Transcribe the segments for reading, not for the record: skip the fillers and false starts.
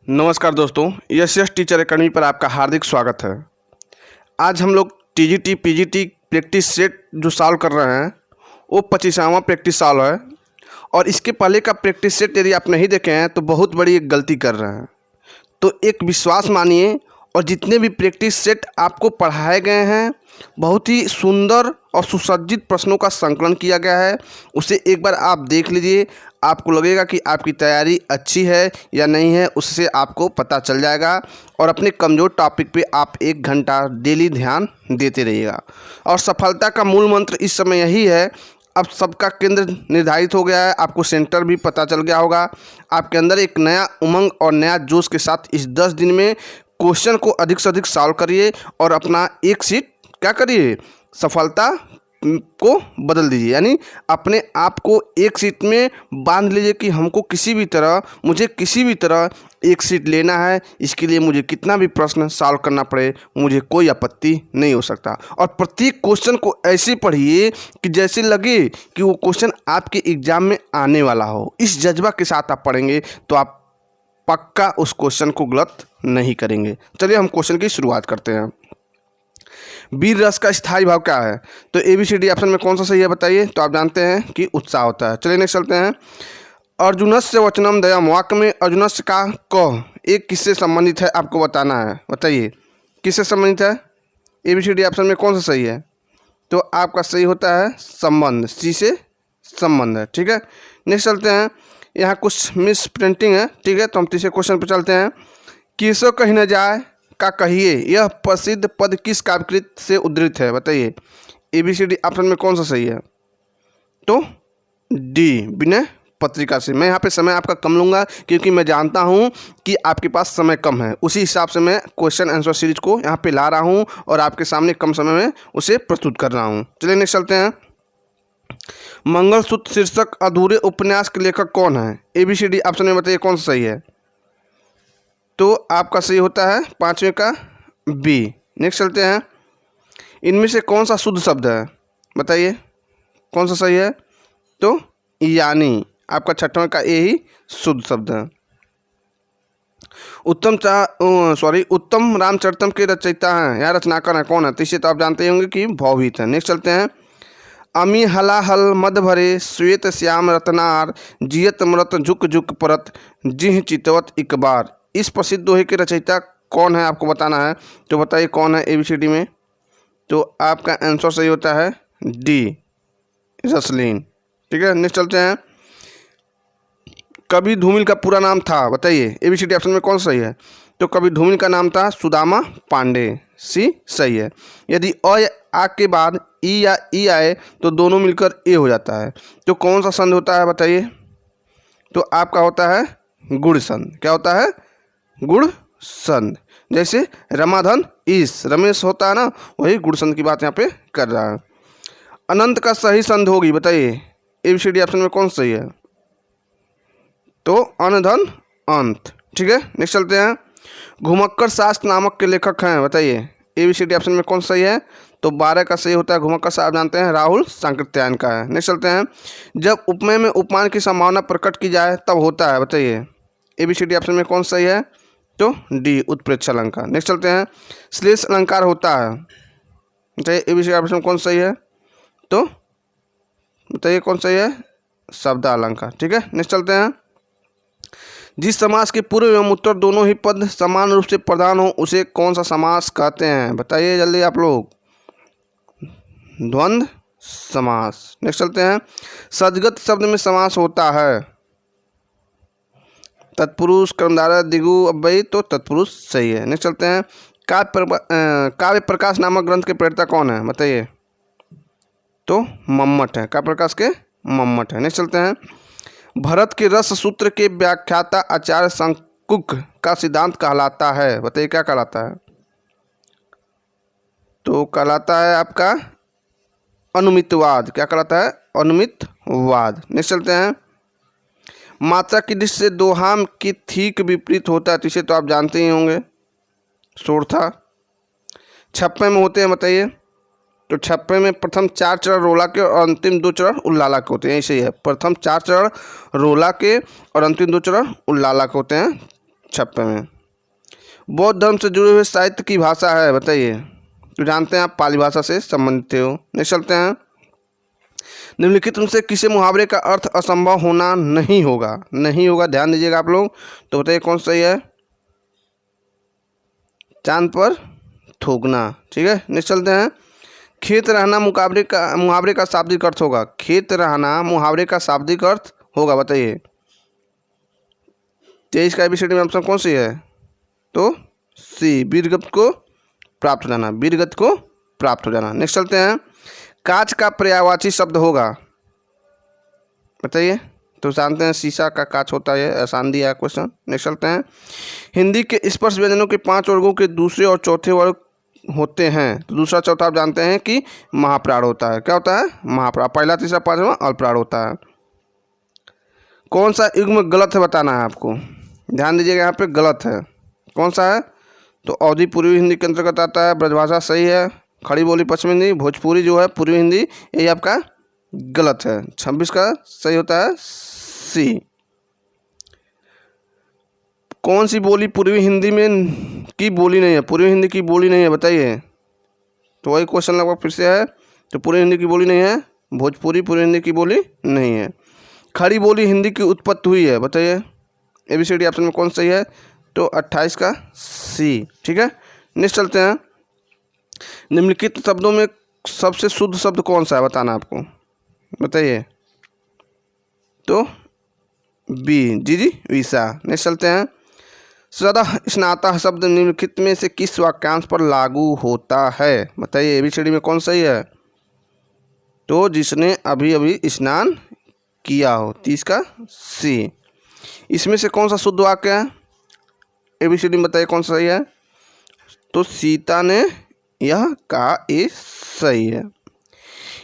नमस्कार दोस्तों, yes teacher academy पर आपका हार्दिक स्वागत है। आज हम लोग टीजीटी पीजीटी प्रैक्टिस सेट जो सॉल्व कर रहे हैं वो 25वां प्रैक्टिस सॉल्व है। और इसके पहले का प्रैक्टिस सेट यदि आप नहीं देखे हैं तो बहुत बड़ी एक गलती कर रहे हैं। तो एक विश्वास मानिए, और जितने भी प्रैक्टिस सेट आपको पढ़ाए गए हैं बहुत ही सुंदर और सुसज्जित प्रश्नों का संकलन किया गया है, उसे एक बार आप देख लीजिए। आपको लगेगा कि आपकी तैयारी अच्छी है या नहीं है, उससे आपको पता चल जाएगा। और अपने कमज़ोर टॉपिक पे आप 1 घंटा डेली ध्यान देते रहिएगा। और सफलता का मूल मंत्र इस समय यही है। अब सबका केंद्र निर्धारित हो गया है, आपको सेंटर भी पता चल गया होगा। आपके अंदर एक नया उमंग और नया जोश के साथ इस 10 दिन में क्वेश्चन को अधिक से अधिक सॉल्व करिए और अपना एक सीट क्या करिए, सफलता को बदल दीजिए। यानी अपने आप को एक सीट में बांध लीजिए कि हमको मुझे किसी भी तरह एक सीट लेना है। इसके लिए मुझे कितना भी प्रश्न सॉल्व करना पड़े, मुझे कोई आपत्ति नहीं हो सकता। और प्रत्येक क्वेश्चन को ऐसे पढ़िए कि जैसे लगे कि वो क्वेश्चन आपके एग्जाम में आने वाला हो। इस जज्बा के साथ आप पढ़ेंगे तो आप पक्का उस क्वेश्चन को गलत नहीं करेंगे। चलिए हम क्वेश्चन की शुरुआत करते हैं। वीर रस का स्थायी भाव क्या है? तो ABCD ऑप्शन में कौन सा सही है बताइए। तो आप जानते हैं कि उत्साह होता है। चलिए नेक्स्ट चलते हैं। अर्जुनस्य वचनम दयाम वाक्य में अर्जुनस्य का क एक किससे संबंधित है, आपको बताना है। बताइए किससे संबंधित है। ABCD ऑप्शन में कौन सा सही है? तो आपका सही होता है संबंध, सी से संबंध है। ठीक है, नेक्स्ट चलते हैं। यहाँ कुछ मिस प्रिंटिंग है, ठीक है। तो हम तीसरे क्वेश्चन पर चलते हैं। किसो कहीं न जाए का कहिए, यह प्रसिद्ध पद किस काव्यकृत से उद्धृत है? बताइए ABCD ऑप्शन में कौन सा सही है? तो डी, विनय पत्रिका से। मैं यहाँ पे समय आपका कम लूँगा क्योंकि मैं जानता हूँ कि आपके पास समय कम है। उसी हिसाब से मैं क्वेश्चन आंसर सीरीज को यहाँ पे ला रहा हूँ और आपके सामने कम समय में उसे प्रस्तुत कर रहा हूँ। चलिए नेक्स्ट चलते हैं। मंगलसूत्र शीर्षक अधूरे उपन्यास के लेखक कौन है? ABCD ऑप्शन में बताइए कौन सा सही है। तो आपका सही होता है 5वें का बी। नेक्स्ट चलते हैं। इनमें से कौन सा शुद्ध शब्द है? बताइए कौन सा सही है। तो यानी आपका 6वां का ए ही शुद्ध शब्द है। उत्तम रामचरितम के रचयिता हैं या रचनाकार है कौन है? तो इसे तो आप जानते ही होंगे कि भौभीत है। नेक्स्ट चलते हैं। अमी हलाहल मद भरे श्वेत श्याम रतनार जियत मृत झुक झुक परत जिह चितवत एक बार। इस प्रसिद्ध दोहे के रचयिता कौन है, आपको बताना है। तो बताइए कौन है ABCD में। तो आपका आंसर सही होता है डी, रसलीन। ठीक है, नेक्स्ट चलते हैं। कवि धूमिल का पूरा नाम था? बताइए ABCD ऑप्शन में कौन सही है। तो कवि धूमिल का नाम था सुदामा पांडे, सी सही है। यदि अ या आ के बाद ई या ई आए तो दोनों मिलकर ए हो जाता है। तो कौन सा संध होता है बताइए। तो आपका होता है गुण संध। क्या होता है? गुण संध। जैसे रमाधन ईश, रमेश होता है ना, वही गुण संध की बात यहाँ पे कर रहा है। अनंत का सही संध होगी, बताइए ABCD ऑप्शन में कौन सही है। तो अनधन अंत। ठीक है, नेक्स्ट चलते हैं। घुमक्कर शास्त्र नामक के लेखक हैं, बताइए ABCD ऑप्शन में कौन सही है। तो 12 का सही होता है घुमक्कर साहब जानते हैं राहुल सांकृत्यायन का है। नेक्स्ट चलते हैं। जब उपमेय में उपमान की संभावना प्रकट की जाए तब होता है, बताइए ABCD ऑप्शन में कौन सही है। तो डी, उत्प्रेक्ष अलंकार। नेक्स्ट चलते हैं। श्लेष अलंकार होता है, बताइए ABCD ऑप्शन में कौन सही है। तो बताइए कौन सही है, शब्द अलंकार। ठीक है, नेक्स्ट चलते हैं। जिस समास के पूर्व एवं उत्तर दोनों ही पद समान रूप से प्रधान हो उसे कौन सा समास कहते हैं? बताइए जल्दी आप लोग। द्वंद्व समास। नेक्स्ट चलते हैं। सजगत शब्द में समास होता है तत्पुरुष कर्मधारय दिगु अव्ययी, तो तत्पुरुष सही है। नेक्स्ट चलते हैं। काव्य प्रकाश नामक ग्रंथ के प्रेरता कौन है? बताइए। तो मम्मट है, काव्य प्रकाश के मम्मट है। नेक्स्ट चलते हैं। भरत के रस सूत्र के व्याख्याता आचार्य शंकुक का सिद्धांत कहलाता है, बताइए क्या कहलाता है। तो कहलाता है आपका अनुमितवाद। क्या कहलाता है? अनुमितवाद। नेक्स्ट चलते हैं। मात्रा की दृष्टि से दोहाम की ठीक विपरीत होता है, तो इसे तो आप जानते ही होंगे, सोरथा। छप्पे में होते हैं, बताइए। तो छप्पे में प्रथम 4 चरण रोला के और अंतिम 2 चरण उल्लाला के होते हैं। ऐसे ही है, प्रथम 4 चरण रोला के और अंतिम 2 चरण उल्लाला के होते हैं। 1956 में। बौद्ध धर्म से जुड़े हुए साहित्य की भाषा है, बताइए। तो जानते हैं आप पाली भाषा से संबंधित हो। नेक्स्ट चलते हैं। निम्नलिखित में से किसी मुहावरे का अर्थ असंभव होना नहीं होगा, नहीं होगा, ध्यान दीजिएगा आप लोग। तो बताइए कौन सही है। चांद पर थूकना, ठीक है। नेक्स्ट चलते हैं। खेत रहना मुहावरे का शाब्दिक अर्थ होगा। खेत रहना मुहावरे का शाब्दिक अर्थ होगा, बताइए। 23 का ABCD में ऑप्शन कौन सी है। तो सी, वीरगति को प्राप्त हो जाना, वीरगति को प्राप्त हो जाना। नेक्स्ट चलते हैं। कांच का पर्यायवाची शब्द होगा, बताइए। तो जानते हैं शीशा का कांच होता है, आसान दिया है क्वेश्चन। नेक्स्ट चलते हैं। हिंदी के स्पर्श व्यंजनों के 5 वर्गों के दूसरे और चौथे वर्ग होते हैं। तो दूसरा चौथा आप जानते हैं कि महाप्राण होता है। क्या होता है। महाप्राण। पहला तीसरा पांचवा अल्पप्राण होता है। कौन सा युग्म गलत है बताना है आपको, ध्यान दीजिएगा, यहाँ पे गलत है। कौन सा है। तो अवधी पूर्वी हिंदी के अंतर्गत आता है। ब्रजभाषा सही है। खड़ी बोली पश्चिम हिंदी। भोजपुरी जो है पूर्वी हिंदी, यही आपका गलत है। 26 का सही होता है सी। कौन सी बोली पूर्वी हिंदी में की बोली नहीं है, पूर्वी हिंदी की बोली नहीं है, बताइए। तो वही क्वेश्चन लगभग फिर से है। तो पूर्वी हिंदी की बोली नहीं है, भोजपुरी पूर्वी हिंदी की बोली नहीं है। खड़ी बोली हिंदी की उत्पत्ति हुई है, बताइए। ABCD ऑप्शन में कौन सही है। तो 28 का सी, ठीक है। नेक्स्ट चलते हैं। निम्नलिखित शब्दों में सबसे शुद्ध शब्द कौन सा है बताना आपको, बताइए। तो बी, जी वीसा। नेक्स्ट चलते हैं। सदा स्नातः शब्द निम्नलिखित में से किस वाक्यांश पर लागू होता है, बताइए। ABCD में कौन सही है। तो जिसने अभी अभी स्नान किया हो, 30 का सी। इसमें से कौन सा शुद्ध वाक्य है, ABCD में बताइए कौन सा सही है। तो सीता ने यह कहा, ये सही है।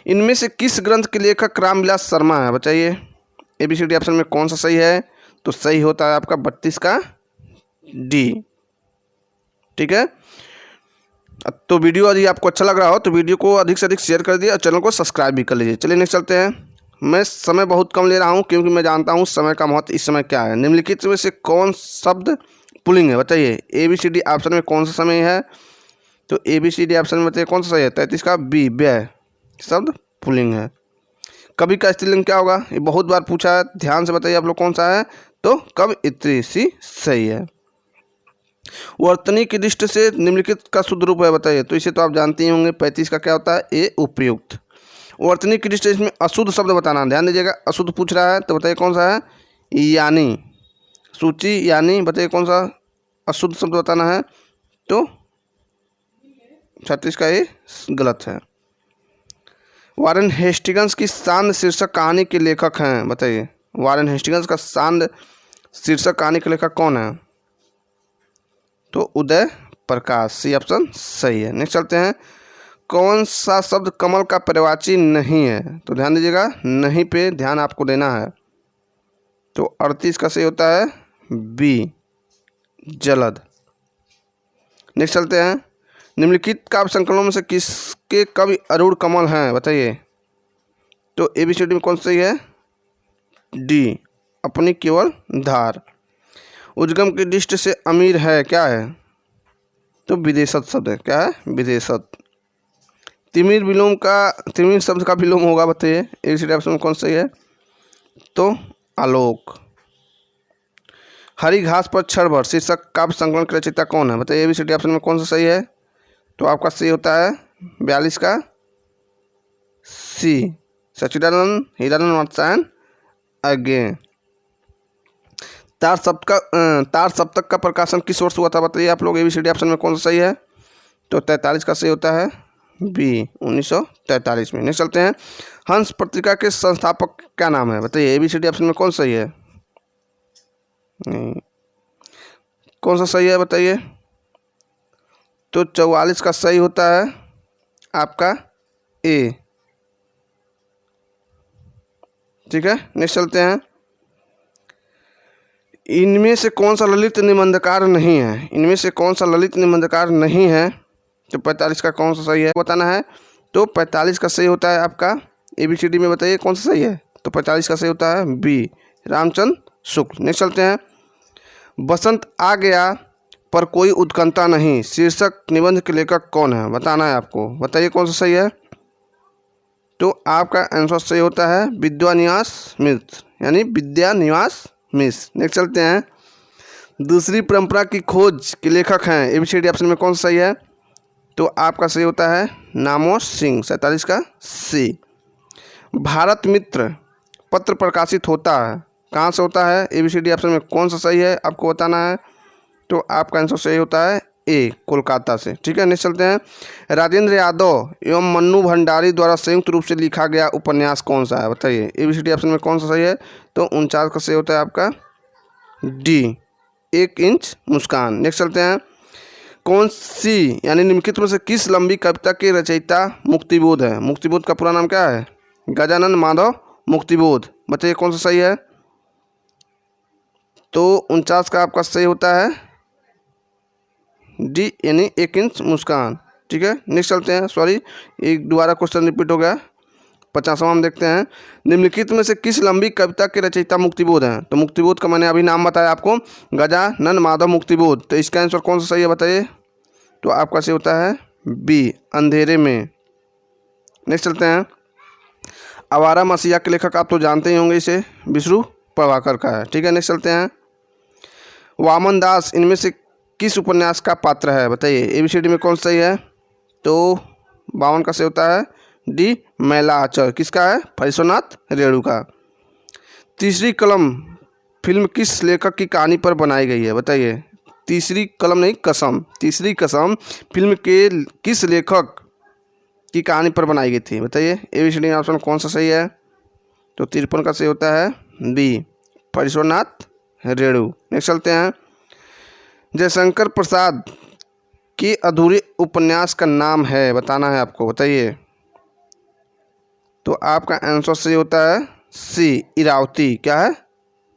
इनमें से किस ग्रंथ के लेखक रामविलास शर्मा है, बताइए। ABCD ऑप्शन में कौन सा सही है। तो सही होता है आपका 32 का डी, ठीक है। तो वीडियो यदि आपको अच्छा लग रहा हो तो वीडियो को अधिक से अधिक शेयर कर दिए और चैनल को सब्सक्राइब भी कर लीजिए। चलिए नेक्स्ट चलते हैं। मैं समय बहुत कम ले रहा हूं क्योंकि मैं जानता हूं समय का महत्व इस समय क्या है। निम्नलिखित में से कौन शब्द पुल्लिंग है, बताइए। ABCD ऑप्शन में कौन सा समय है। तो ABCD ऑप्शन में बताइए कौन सा सही है। 33 का बी, व्यय शब्द पुल्लिंग है। कवि का स्त्रीलिंग क्या होगा, ये बहुत बार पूछा है, ध्यान से बताइए आप लोग कौन सा है। तो कवयित्री, सी सही है। वर्तनी की दृष्टि से निम्नलिखित का शुद्ध रूप है, बताइए। तो इसे तो आप जानते ही होंगे। 35 का क्या होता है, ए उपयुक्त। वर्तनी की दृष्टि से इसमें अशुद्ध शब्द बताना, ध्यान दीजिएगा। अशुद्ध पूछ रहा है तो बताइए कौन सा है। यानी, सूची यानी, बताइए कौन सा अशुद्ध शब्द बताना है। तो 36 का ये गलत है। वारेन हेस्टिंग्स की सांड शीर्षक कहानी के लेखक हैं, बताइए। वारेन हेस्टिंग्स का सांड शीर्षक कहानी के लेखक कौन है। तो उदय प्रकाश, सी ऑप्शन सही है। नेक्स्ट चलते हैं। कौन सा शब्द कमल का पर्यायवाची नहीं है। तो ध्यान दीजिएगा, नहीं पे ध्यान आपको देना है। तो 38 का सही होता है बी, जलद। नेक्स्ट चलते हैं। निम्नलिखित काव्य संकलनों में से किसके कवि अरूण कमल हैं, बताइए। तो ABCD में कौन सही है। डी, अपनी केवल धार। उद्गम की दृष्टि से अमीर है, क्या है। तो विदेशत शब्द है, क्या है, विदेशत। तिमिर शब्द का विलोम होगा, बताइए। ABCD ऑप्शन में कौन सही है। तो आलोक। हरी घास पर क्षण भर शीर्षक काव्य संकलन के रचयिता कौन है, बताइए। ABCD ऑप्शन में कौन सा सही है। तो आपका सही होता है 42 का सी, सच्चिदानंद हीरानंद वात्स्यायन अज्ञे। तार सप्तक का प्रकाशन किस वर्ष हुआ था, बताइए आप लोग। ABCD ऑप्शन में कौन सा सही है। तो 43 का सही होता है बी, 1943 में। नेक्स्ट चलते हैं। हंस पत्रिका के संस्थापक क्या नाम है, बताइए। ABCD ऑप्शन में कौन सही है। कौन सा सही है, बताइए। तो 44 का सही होता है आपका ए, ठीक है। नेक्स्ट चलते हैं। इनमें से कौन सा ललित निबंधकार नहीं है, इनमें से कौन सा ललित निबंधकार नहीं है। तो 45 का कौन सा सही है बताना है। तो 45 का सही होता है आपका ABCD में, बताइए कौन सा सही है। तो 45 का सही होता है बी, रामचंद्र शुक्ल। नेक्स्ट चलते हैं। बसंत आ गया पर कोई उत्कंठा नहीं शीर्षक निबंध के लेखक कौन है, बताना है आपको। बताइए कौन सा सही है। तो आपका आंसर सही होता है विद्यानिवास मिश्र, यानी विद्यानिवास मिश्र। नेक्स्ट चलते हैं। दूसरी परंपरा की खोज के लेखक हैं, एबीसीडी ऑप्शन में कौन सा सही है। तो आपका सही होता है नामवर सिंह, 47 का सी। भारत मित्र पत्र प्रकाशित होता है कहाँ से होता है, एबीसीडी ऑप्शन में कौन सा सही है आपको बताना है। तो आपका आंसर सही होता है ए, कोलकाता से। ठीक है, नेक्स्ट चलते हैं। राजेंद्र यादव एवं मन्नू भंडारी द्वारा संयुक्त रूप से लिखा गया उपन्यास कौन सा है, बताइए। एबीसीडी ऑप्शन में कौन सा सही है। तो 49 का सही होता है आपका डी, 1 इंच मुस्कान। नेक्स्ट चलते हैं। कौन सी यानी निम्नलिखित में से किस लंबी कविता के रचयिता मुक्तिबोध है। मुक्तिबोध का पूरा नाम क्या है, गजानन माधव मुक्तिबोध। बताइए कौन सा सही है। तो 49 का आपका सही होता है डी, यानी 1 इंच मुस्कान। ठीक है, नेक्स्ट चलते हैं। सॉरी, एक दोबारा क्वेश्चन रिपीट हो गया। 50वां हम देखते हैं। निम्नलिखित में से किस लंबी कविता के रचयिता मुक्तिबोध हैं। तो मुक्तिबोध का मैंने अभी नाम बताया आपको, गजानन माधव मुक्तिबोध। तो इसका आंसर कौन सा सही है बताइए। तो आपका सही होता है बी, अंधेरे में। नेक्स्ट चलते हैं। आवारा मसीहा के लेखक आप तो जानते ही होंगे, इसे विष्णु प्रभाकर का है। ठीक है, नेक्स्ट चलते हैं। वामन दास इनमें से किस उपन्यास का पात्र है, बताइए। एबीसीडी में कौन सा सही है। तो 52 का सही होता है डी, मैला आचर। किसका है, फरीसोनाथ रेणु का। तीसरी कलम फिल्म किस लेखक की कहानी पर बनाई गई है, बताइए। तीसरी कलम नहीं, कसम। तीसरी कसम फिल्म के किस लेखक की कहानी पर बनाई गई थी, बताइए। एबीसीडी ऑप्शन कौन सा सही है। तो 53 का सही होता है बी, फरीसोनाथ रेणु। नेक्स्ट चलते हैं। जयशंकर प्रसाद के अधूरे उपन्यास का नाम है, बताना है आपको, बताइए। तो आपका आंसर सही होता है सी, इरावती। क्या है,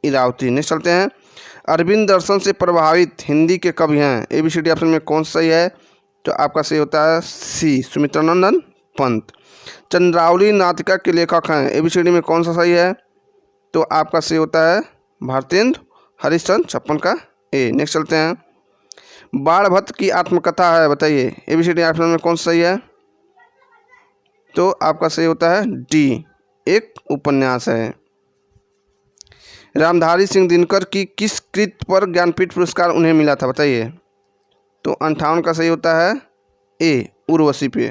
इरावती। नेक्स्ट चलते हैं। अरविंद दर्शन से प्रभावित हिंदी के कवि हैं, एबीसीडी ऑप्शन में कौन सा सही है। तो आपका सही होता है सी, सुमित्रानंदन पंत। चंद्रावली नाटिका के लेखक हैं, एबीसीडी में कौन सा सही है। तो आपका सही होता है भारतेंदु हरिश्चंद्र, 56 का ए। नेक्स्ट चलते हैं। बाण भट्ट की आत्मकथा है, बताइए। एबीसीडी ऑप्शन में कौन सा सही है। तो आपका सही होता है डी, एक उपन्यास है। रामधारी सिंह दिनकर की किस कृत पर ज्ञानपीठ पुरस्कार उन्हें मिला था, बताइए। तो 58 का सही होता है ए, उर्वशी पे।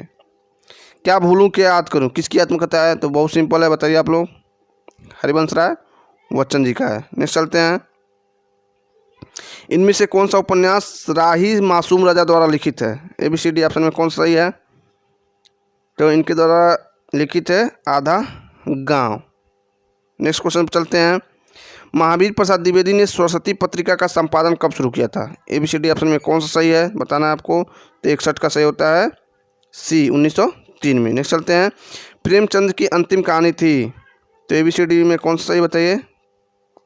क्या भूलूं क्या याद करूं किसकी आत्मकथा है। तो बहुत सिंपल है, बताइए आप लोग, हरिवंश राय बच्चन जी का है। नेक्स्ट चलते हैं। इनमें से कौन सा उपन्यास राही मासूम राजा द्वारा लिखित है, एबीसीडी ऑप्शन में कौन सा सही है। तो इनके द्वारा लिखित है आधा गांव। नेक्स्ट क्वेश्चन पर चलते हैं। महावीर प्रसाद द्विवेदी ने सरस्वती पत्रिका का संपादन कब शुरू किया था, एबीसीडी ऑप्शन में कौन सा सही है, बताना है आपको। तो 61 का सही होता है सी, 1903 में। नेक्स्ट चलते हैं। प्रेमचंद की अंतिम कहानी थी, तो एबीसीडी में कौन सा सही बताइए।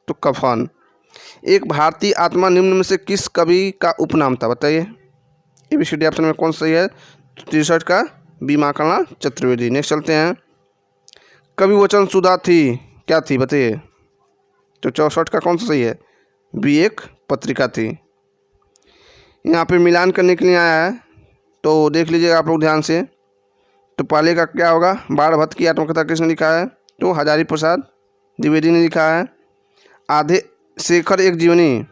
तो कफन। एक भारतीय आत्मा निम्न में से किस कवि का उपनाम था, बताइए। एबीसीडी ऑप्शन में कौन सा सही है। 63 का बी, माखनलाल चतुर्वेदी। नेक्स्ट चलते हैं। कवि वचन सुधा थी, क्या थी, बताइए। तो 64 का कौन सा सही है, बी, एक पत्रिका थी। यहाँ पे मिलान करने के लिए आया है, तो देख लीजिएगा आप लोग ध्यान से। तो पहले का क्या होगा, बाण भट्ट की आत्मकथा किसने लिखा है। तो हजारी प्रसाद द्विवेदी ने लिखा है। आधे शेखर एक जीवनी,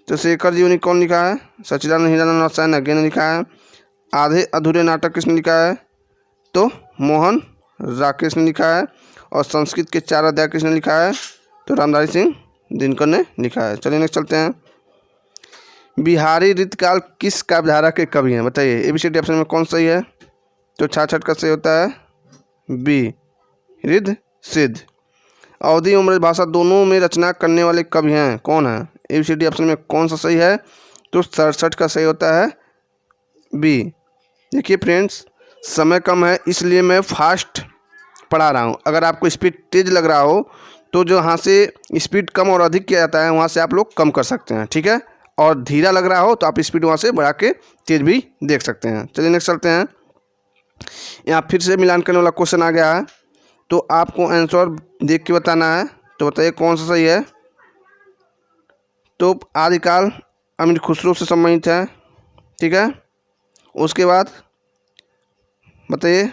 तो शेखर जीवनी कौन लिखा है, सच्चिदानंद हीरानंद सायन ने लिखा है। आधे अधूरे नाटक किसने लिखा है। तो मोहन राकेश ने लिखा है। और संस्कृत के 4 अध्याय किसने लिखा है। तो रामधारी सिंह दिनकर ने लिखा है। चलिए नेक्स्ट चलते हैं। बिहारी रीतकाल किस काव्यधारा के कवि हैं, बताइए। एबीसीडी ऑप्शन में कौन सही है। तो 66 का सही होता है बी, रिद्ध सिद्ध। अवधी और ब्रज भाषा दोनों में रचना करने वाले कवि हैं, कौन है। एबीसीडी ऑप्शन में कौन सा सही है। तो 67 का सही होता है बी। देखिए फ्रेंड्स, समय कम है इसलिए मैं फास्ट पढ़ा रहा हूँ। अगर आपको स्पीड तेज लग रहा हो तो जो यहाँ से स्पीड कम और अधिक किया जाता है वहाँ से आप लोग कम कर सकते हैं, ठीक है। और धीरा लग रहा हो तो आप स्पीड वहाँ से बढ़ा के तेज भी देख सकते हैं। चलिए नेक्स्ट चलते हैं। यहाँ फिर से मिलान करने वाला क्वेश्चन आ गया है, तो आपको आंसर देख के बताना है। तो बताइए कौन सा सही है। तो आदिकाल अमीर खुसरो से संबंधित है, ठीक है। उसके बाद बताइए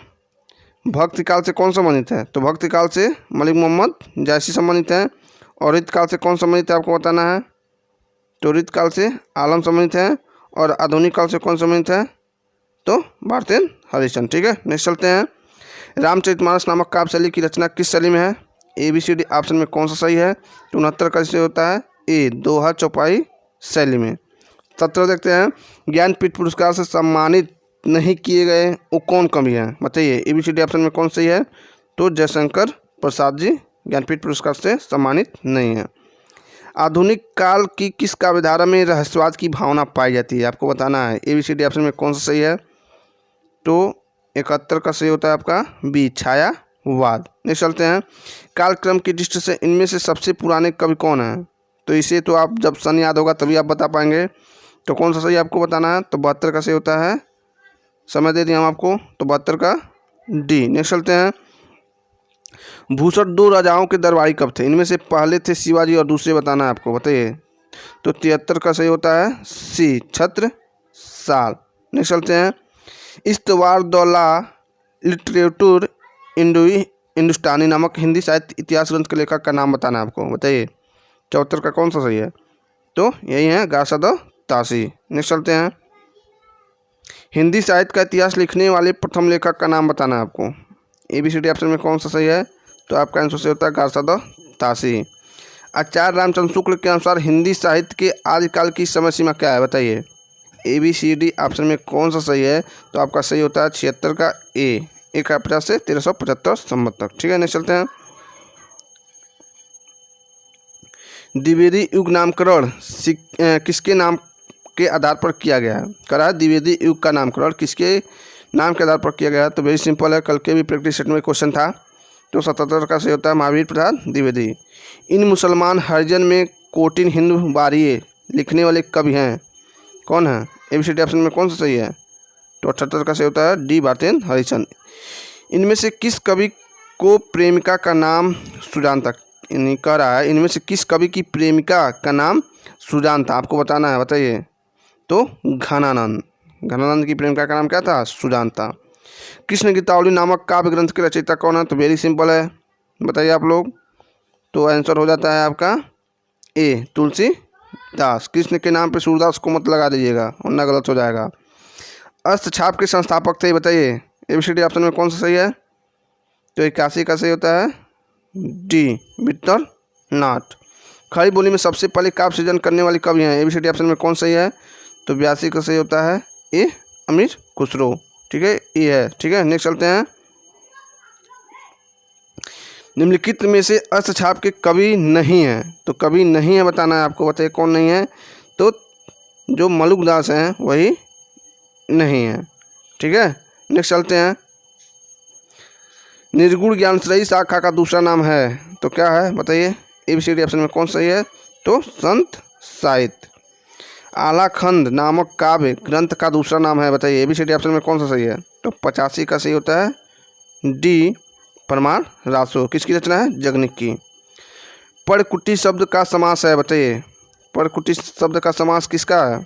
भक्ति काल से कौन संबंधित है, तो भक्ति काल से मलिक मोहम्मद जैसी संबंधित है। और रीत काल से कौन संबंधित है आपको बताना है, तो रीत काल से आलम संबंधित है। और आधुनिक काल से कौन संबंधित है, तो भारतेंद्र हरिश्चंद्र, ठीक है। नेक्स्ट चलते हैं, रामचरितमानस नामक काव्य शैली की रचना किस शैली में है, ABCD ऑप्शन में कौन सा सही है, तो 69 का से होता है ए, दोहा चौपाई शैली में। 17 देखते हैं, ज्ञानपीठ पुरस्कार से सम्मानित नहीं किए गए वो कौन कवि हैं, बताइए। ABCD ऑप्शन में कौन सही है, तो जयशंकर प्रसाद जी ज्ञानपीठ पुरस्कार से सम्मानित नहीं है। आधुनिक काल की किस काव्यधारा में रहस्यवाद की भावना पाई जाती है, आपको बताना है। ABCD ऑप्शन में कौन सा सही है, तो 71 का सही होता है आपका बी, छायावाद। नेक्स्ट चलते हैं, कालक्रम की दृष्टि से इनमें से सबसे पुराने कवि कौन हैं, तो इसे तो आप जब सन याद होगा तभी आप बता पाएंगे। तो कौन सा सही आपको बताना है, तो 72 का सही होता है, समय दे दिया हम आपको, तो 72 का डी। नेक्स्ट चलते हैं, भूषण 2 राजाओं के दरबारी कब थे, इनमें से पहले थे शिवाजी और दूसरे बताना है आपको, बताइए। तो 73 का सही होता है सी, छत्रसाल। नेक्स्ट चलते हैं, इस्तवारदौला लिटरेटुर हिंदुस्तानी नामक हिंदी साहित्य इतिहास ग्रंथ के लेखक का नाम बताना है आपको, बताइए। 74 का कौन सा सही है, तो यही है गारसाद तासी। नेक्स्ट चलते हैं, हिंदी साहित्य का इतिहास लिखने वाले प्रथम लेखक का नाम बताना है आपको। ABCD ऑप्शन में कौन सा सही है, तो आपका आंसर सही होता है गारसाद तासी। आचार्य रामचंद्र शुक्ल के अनुसार हिंदी साहित्य के आदिकाल की समय सीमा क्या है, बताइए। ABCD ऑप्शन में कौन सा सही है, तो आपका सही होता है 76 का ए, 150 से 1375 संवत तक, ठीक है। नेक्स्ट चलते हैं, द्विवेदी युग नामकरण किसके नाम के आधार पर किया गया है, करा द्विवेदी युग का नामकरण किसके नाम के आधार पर किया गया है, तो वेरी सिंपल है, कल के भी प्रैक्टिस सेट में क्वेश्चन था। तो 77 का सही होता है महावीर प्रसाद द्विवेदी। इन मुसलमान हरिजन में कोटिन हिंदू बारिये लिखने वाले कवि हैं, कौन है। ABCD ऑप्शन में कौन सा सही है, तो 78 का सही होता है डी, भारतेंद्र हरिश्चंद्र। इनमें से किस कवि को प्रेमिका का नाम सुजान था, कह रहा है इनमें से किस कवि की प्रेमिका का नाम सुजान था, आपको बताना है, बताइए। तो घनानंद की प्रेमिका का नाम क्या था, सुजान था। कृष्ण गीतावली नामक काव्य ग्रंथ के रचयिता कौन है, तो वेरी सिंपल है, बताइए आप लोग। तो आंसर हो जाता है आपका ए, तुलसीदास। कृष्ण के नाम पे सूरदास को मत लगा दीजिएगा वरना गलत हो जाएगा। हस्तछाप के संस्थापक थे, बताइए। ABCD ऑप्शन में कौन सा सही है, तो 81 का सही होता है डी, विट्ठलनाथ। खड़ी बोली में सबसे पहले काव्य सृजन करने वाली कवि हैं, ABCD ऑप्शन में कौन सही है, तो 82 का सही होता है ए, अमीर खुसरो, ठीक है, ये है, ठीक है। नेक्स्ट चलते हैं, निम्नलिखित में से हस्तछाप के कवि नहीं है, तो कवि नहीं है बताना है आपको, बताइए कौन नहीं है, तो जो मलुकदास हैं वही नहीं है, ठीक है। नेक्स्ट चलते हैं, निर्गुण ज्ञानश्रेयी शाखा का दूसरा नाम है, तो क्या है बताइए। ABCD ऑप्शन में कौन सही है, तो संत साहित्य। आलाखंड नामक काव्य ग्रंथ का दूसरा नाम है, बताइए। ABCD ऑप्शन में कौन सा सही है, तो 85 का सही होता है डी, परमार रासो। किसकी रचना है, जगनिक की। परकुटी शब्द का समास है, बताइए। परकुटी शब्द का समास किसका है,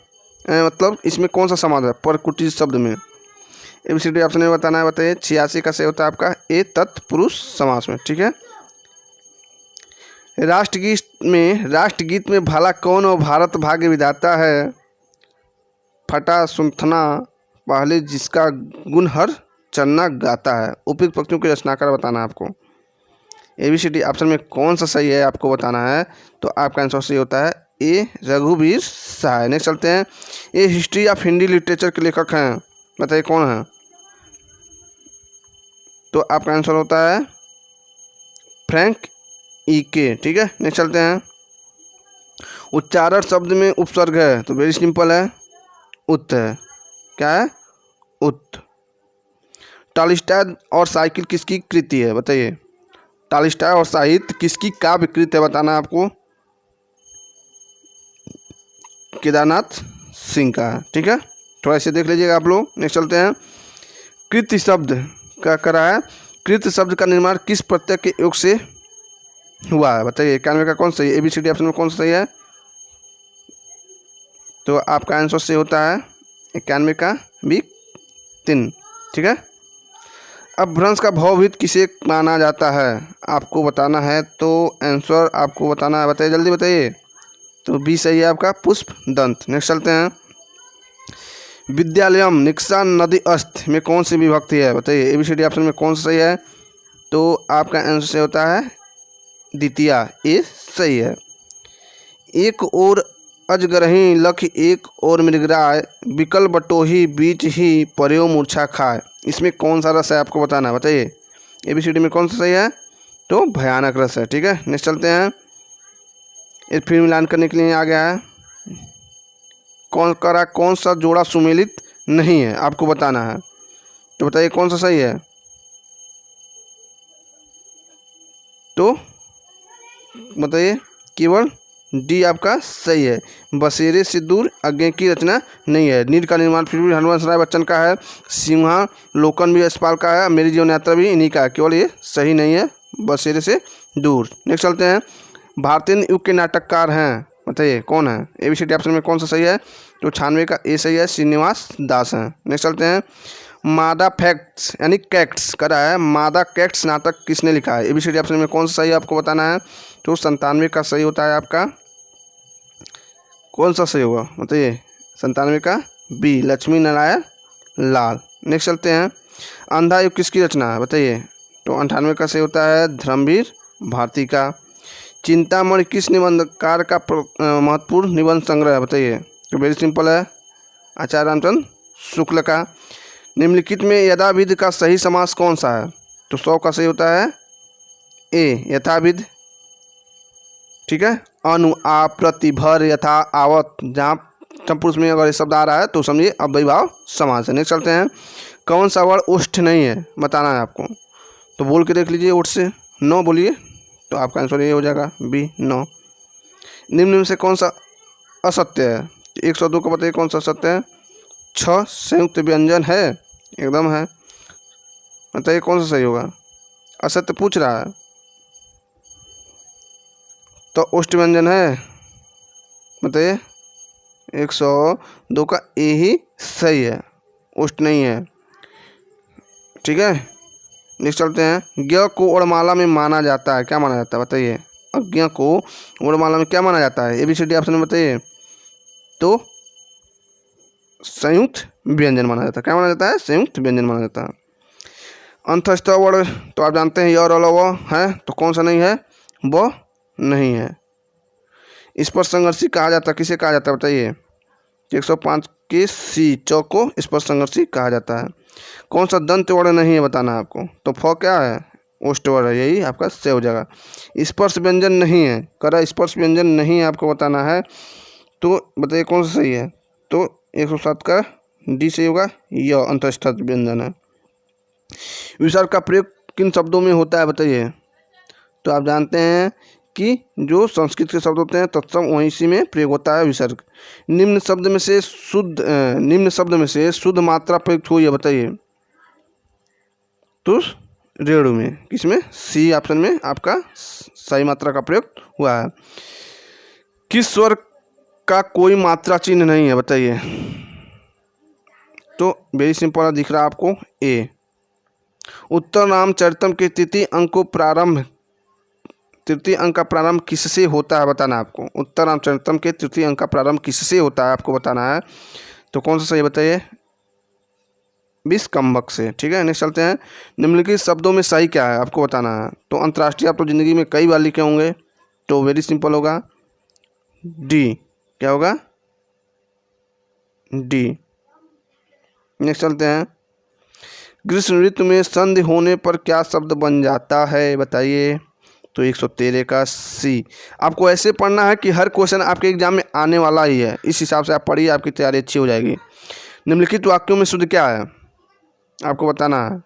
मतलब इसमें कौन सा समास है परकुटी शब्द में। ABCD ऑप्शन में बताना है, बताइए। 86 का सही होता है आपका ए, तत्पुरुष समास में, ठीक है। राष्ट्रगीत में भला कौन और भारत भाग्य विधाता है, फटा सुनथना पहले जिसका गुण हर चन्ना गाता है। उपयुक्त पंक्तियों की रचनाकार बताना है आपको। ABCD ऑप्शन में कौन सा सही है आपको बताना है, तो आपका आंसर सही होता है ए, रघुवीर सहाय। नेक्स्ट चलते हैं, ये हिस्ट्री ऑफ हिंदी लिटरेचर के लेखक हैं, बताइए कौन है, तो आपका आंसर होता है फ्रैंक E.K, ठीक है। नेक्स्ट चलते हैं, उच्चारण शब्द में उपसर्ग है, तो वेरी सिंपल है, उत है, क्या है, उत। टॉलस्टॉय और साइकिल किसकी कृति है, बताइए। टॉलस्टॉय और साहित्य किसकी काव्य कृति है बताना आपको, केदारनाथ सिंह का है, ठीक है। थोड़ा इसे देख लीजिएगा आप लोग। नेक्स्ट चलते हैं, कृति शब्द का करा है, कृति शब्द का निर्माण किस प्रत्यय के योग से हुआ है, बताइए। 91 का कौन सही है, ABCD ऑप्शन में कौन सा सही है, तो आपका आंसर से होता है 91 का बी 3। ठीक है। अब भ्रंश का भवभीत किसे माना जाता है आपको बताना है, तो आंसर आपको बताना है। बताइए, जल्दी बताइए। तो बी सही है आपका, पुष्प दंत। नेक्स्ट चलते हैं। विद्यालयम निक्सा नदी अस्त में कौन सी विभक्ति है? बताइए, ABCD ऑप्शन में कौन सा सही है? तो आपका आंसर से होता है द्वितीय, ए सही है। एक और अजगरही लख एक और मृगराय बिकल बटोही बीच ही पर्यो मूर्छा खाए, इसमें कौन सा रस है आपको बताना है। बताइए, ABCD में कौन सा सही है? तो भयानक रस है। ठीक है। नेक्स्ट चलते हैं। ये फिर मिलान करने के लिए आ गया है। कौन सा जोड़ा सुमेलित नहीं है आपको बताना है, तो बताइए कौन सा सही है? तो बताइए, केवल डी आपका सही है। बसेरे से दूर अज्ञे की रचना नहीं है। नीर का निर्माण फिर भी हनुवंश राय बच्चन का है। सिंहालोकन भी यशपाल का है। मेरी जीवन यात्रा भी इन्हीं का है। केवल ये सही नहीं है, बसेरे से दूर। नेक्स्ट चलते हैं। भारतीय युग के नाटककार हैं, बताइए कौन है? ABCD ऑप्शन में कौन सा सही है? तो 96 का ए सही है, श्रीनिवास दास हैं। नेक्स्ट चलते हैं। मादा फैक्ट्स यानी कैक्ट्स करा है। मादा कैक्ट्स नाटक किसने लिखा है? ABCD ऑप्शन में कौन सा सही है आपको बताना है। तो 97 का सही होता है आपका। कौन सा सही होगा बताइए? 97 का बी, लक्ष्मी नारायण लाल। नेक्स्ट चलते हैं। अंधा युग किसकी रचना है? बताइए। तो 98 का सही होता है धर्मवीर भारती का। चिंतामणि किस निबंधकार का महत्वपूर्ण निबंध संग्रह है? बताइए। तो वेरी सिंपल है, आचार्य रामचंद्र शुक्ल का। निम्नलिखित में यथाविध का सही समास कौन सा है? तो 100 का सही होता है ए, यथाविध। ठीक है। अनु आ प्रति भर यथा आवत, जहाँ पुरुष में अगर ये शब्द आ रहा है तो समझिए अव्ययीभाव समास है। नेक्स्ट चलते हैं। कौन सा वर्ड ओष्ठ नहीं है बताना है आपको, तो बोल के देख लीजिए। ओठ से 9 बोलिए, तो आपका आंसर ये हो जाएगा बी 9। निम्न में से कौन सा असत्य है? 102 को बताइए कौन सा सत्य है? 6 संयुक्त व्यंजन है, एकदम है। बताइए कौन सा सही होगा? असत्य पूछ रहा है, तो ओष्ठ व्यंजन है। बताइए। 102 का ए ही सही है, ओष्ठ नहीं है। ठीक है। नेक्स्ट चलते हैं। ज्ञ को वर्णमाला में माना जाता है, क्या माना जाता है? बताइए। अज्ञ को वर्णमाला में क्या माना जाता है? ABCD ऑप्शन में बताइए। तो संयुक्त व्यंजन माना जाता है। क्या माना जाता है? संयुक्त व्यंजन माना जाता है। अंतस्थ वर्ण तो आप जानते हैं य और ल है, तो कौन सा नहीं है? वो नहीं है। स्पर्श संघर्षी कहा जाता है, किसे कहा जाता है? बताइए। 105 के सी, च को स्पर्श संघर्षी कहा जाता है। कौन सा दंत वर्ण नहीं है बताना है आपको, तो फ क्या है? ओष्ठ वर्ण है, यही आपका सही हो जाएगा। स्पर्श व्यंजन नहीं है, करा स्पर्श व्यंजन नहीं है आपको बताना है, तो बताइए कौन सा सही है? तो 107 का डी सही होगा, यह अंतस्थ व्यंजन है। विसर्ग का प्रयोग किन शब्दों में होता है? बताइए। तो आप जानते हैं कि जो संस्कृत के शब्द होते हैं तत्सम वहीं इसी में प्रयोग होता है विसर्ग। निम्न शब्द में से शुद्ध मात्रा प्रयुक्त हुई है, बताइए। तो रेणु में, किसमें? सी ऑप्शन में आपका सही मात्रा का प्रयोग हुआ है। किस स्वर का कोई मात्रा चिन्ह नहीं है? बताइए। तो वेरी सिंपल दिख रहा है आपको, ए। उत्तर रामचरितम के तृतीय अंक का प्रारंभ किससे होता है बताना है आपको। उत्तर रामचरितम के तृतीय अंक का प्रारंभ किससे होता है आपको बताना है, तो कौन सा सही बताइए? विस्कंभक से। ठीक है। नेक्स्ट चलते हैं। निम्नलिखित शब्दों में सही क्या है आपको बताना है। तो अंतर्राष्ट्रीय आप तो जिंदगी में कई बार लिखे होंगे, तो वेरी सिंपल होगा डी। क्या होगा? डी। नेक्स्ट चलते हैं। ग्रीष्म ऋतु में संधि होने पर क्या शब्द बन जाता है? बताइए। तो 113 का सी। आपको ऐसे पढ़ना है कि हर क्वेश्चन आपके एग्जाम में आने वाला ही है, इस हिसाब से आप पढ़िए, आपकी तैयारी अच्छी हो जाएगी। निम्नलिखित वाक्यों में शुद्ध क्या है आपको बताना है,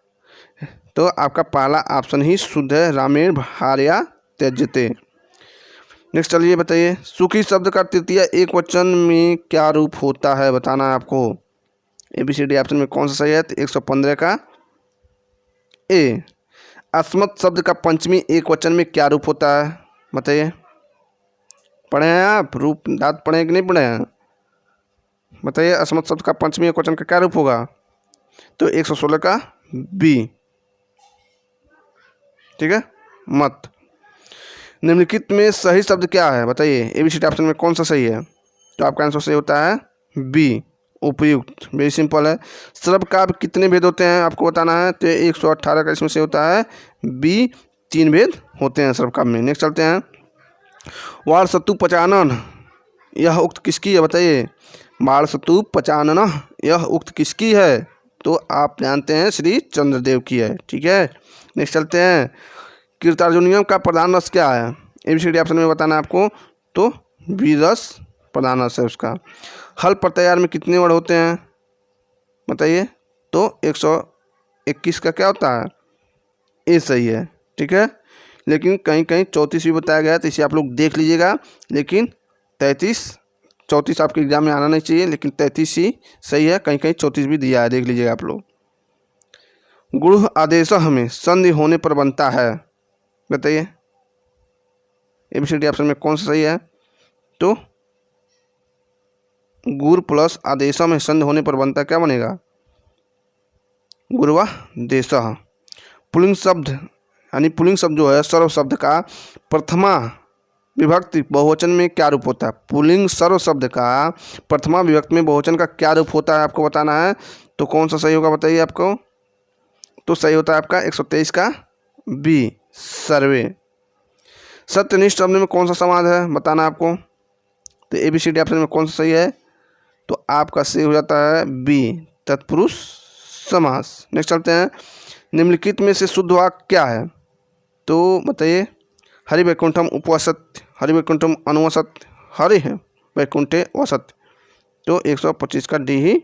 तो आपका पहला ऑप्शन ही शुद्ध है, रामेण भार्या त्यजते। नेक्स्ट चलिए बताइए। सुखी शब्द का तृतीय एक वचन में क्या रूप होता है बताना है आपको। ABCD ऑप्शन में कौन सा सही है? तो 115 का ए। अस्मत् शब्द का पंचमी एक वचन में क्या रूप होता है? बताइए। पढ़े हैं आप? रूप दांत पढ़े हैं कि नहीं पढ़े हैं? बताइए अस्मत् शब्द का पंचमी एकवचन का क्या रूप होगा? तो 116 का बी। ठीक है, मत। निम्नलिखित में सही शब्द क्या है? बताइए एबीसीडी ऑप्शन में कौन सा सही है? तो आपका आंसर सही होता है बी, उपयुक्त। वेरी सिंपल है। सर्व का कितने भेद होते हैं आपको बताना है, तो 118 का इसमें से होता है बी, 3 भेद होते हैं सर्व काव्य में। नेक्स्ट चलते हैं। वाल सत्तु पचानन यह उक्त किसकी है? बताइए वाल सत्तु पचानन यह उक्त किसकी है? तो आप जानते हैं श्री चंद्रदेव की है। ठीक है, नेक्स्ट चलते हैं। कीर्तार्जुनियम का प्रधान रस क्या है? एबीसीडी ऑप्शन में बताना है आपको, तो बी रस प्रधान रस है उसका। हल प्रत्याहार में कितने वर्ड होते हैं? बताइए, तो 121 का क्या होता है? ए सही है। ठीक है, लेकिन कहीं कहीं 34 भी बताया गया है, तो इसे आप लोग देख लीजिएगा। लेकिन 34 आपके एग्जाम में आना नहीं चाहिए, लेकिन 33 ही सही है। कहीं कहीं 34 भी दिया है, देख लीजिएगा आप लोग। गुण आदेश हमें संधि होने पर बनता है। बताइए एबीसीडी ऑप्शन में कौन सा सही है? तो गुर प्लस आदेश में संधि होने पर बनता क्या बनेगा? गुरवा देश। पुल्लिंग शब्द यानी पुल्लिंग शब्द जो है सर्व शब्द का प्रथमा विभक्ति बहुवचन में क्या रूप होता है? पुल्लिंग सर्व शब्द का प्रथमा विभक्ति में बहुवचन का क्या रूप होता है आपको बताना है। तो कौन सा सही होगा बताइए आपको? तो सही होता है आपका 123 का बी, सर्वे। सत्यनिष्ठ शब्द में कौन सा समास है बताना आपको, तो एबीसीडी ऑप्शन में कौन सा सही है? तो आपका सही हो जाता है बी, तत्पुरुष समास। नेक्स्ट चलते हैं। निम्नलिखित में से शुद्ध वाक्य क्या है? तो बताइए हरि वैकुंठम उपवसत, हरि वैकुंठम अनुवसत, हरि है वैकुंठे वसत। तो 125 का डी ही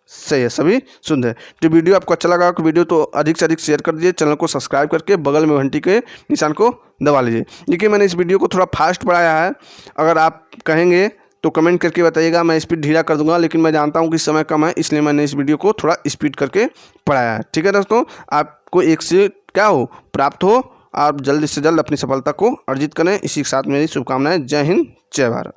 सही है, सभी शुद्ध है। तो वीडियो आपको अच्छा लगा, वीडियो तो अधिक से अधिक शेयर कर दीजिए, चैनल को सब्सक्राइब करके बगल में घंटी के निशान को दबा लीजिए। देखिए मैंने इस वीडियो को थोड़ा फास्ट बढ़ाया है, अगर आप कहेंगे तो कमेंट करके बताइएगा, मैं स्पीड ढीला कर दूंगा, लेकिन मैं जानता हूं कि समय कम है, इसलिए मैंने इस वीडियो को थोड़ा स्पीड करके पढ़ाया है। ठीक है दोस्तों, आपको एक से क्या हो प्राप्त हो, आप जल्द से जल्द अपनी सफलता को अर्जित करें। इसी के साथ मेरी शुभकामनाएं। जय हिंद, जय भारत।